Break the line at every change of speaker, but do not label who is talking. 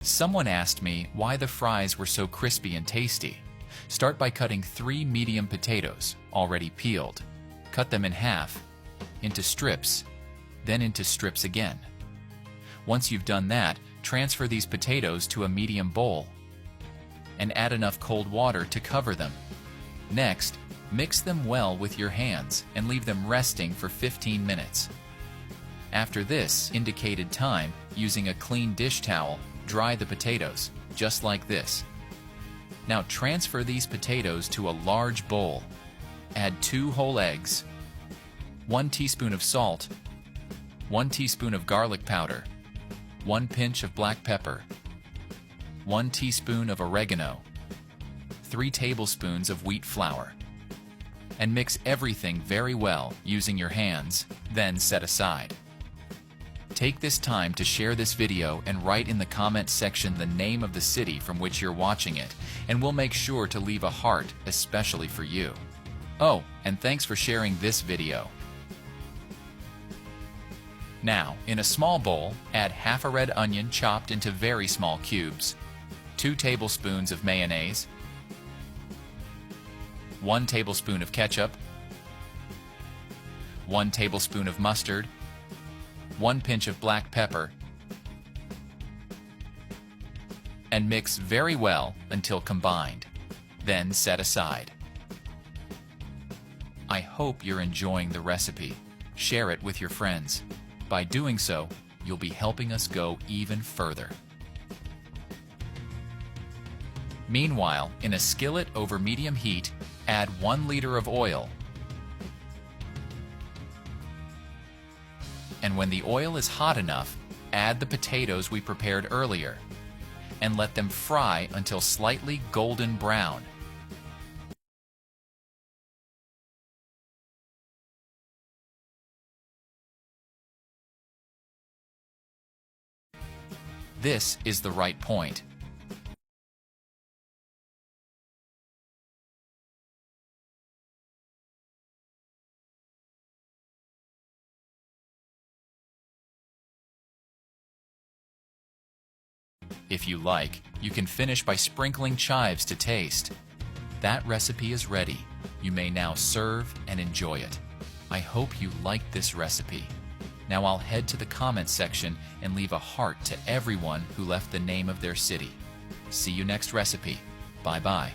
Someone asked me why the fries were so crispy and tasty. Start by cutting 3 medium potatoes, already peeled. Cut them in half, into strips, then into strips again. Once you've done that, transfer these potatoes to a medium bowl and add enough cold water to cover them. Next, mix them well with your hands and leave them resting for 15 minutes. After this indicated time, using a clean dish towel, dry the potatoes, just like this. Now transfer these potatoes to a large bowl. Add 2 whole eggs, 1 teaspoon of salt, 1 teaspoon of garlic powder, 1 pinch of black pepper, 1 teaspoon of oregano, 3 tablespoons of wheat flour, and mix everything very well using your hands, then set aside. Take this time to share this video and write in the comment section the name of the city from which you're watching it, and we'll make sure to leave a heart especially for you. Oh, and thanks for sharing this video. Now, in a small bowl, add half a red onion chopped into very small cubes, 2 tablespoons of mayonnaise, 1 tablespoon of ketchup, 1 tablespoon of mustard, 1 pinch of black pepper, and mix very well until combined. Then set aside. I hope you're enjoying the recipe. Share it with your friends. By doing so, you'll be helping us go even further. Meanwhile, in a skillet over medium heat, add 1 liter of oil. And when the oil is hot enough, add the potatoes we prepared earlier and let them fry until slightly golden brown. This is the right point. If you like, you can finish by sprinkling chives to taste. That recipe is ready. You may now serve and enjoy it. I hope you liked this recipe. Now I'll head to the comments section and leave a heart to everyone who left the name of their city. See you next recipe. Bye-bye.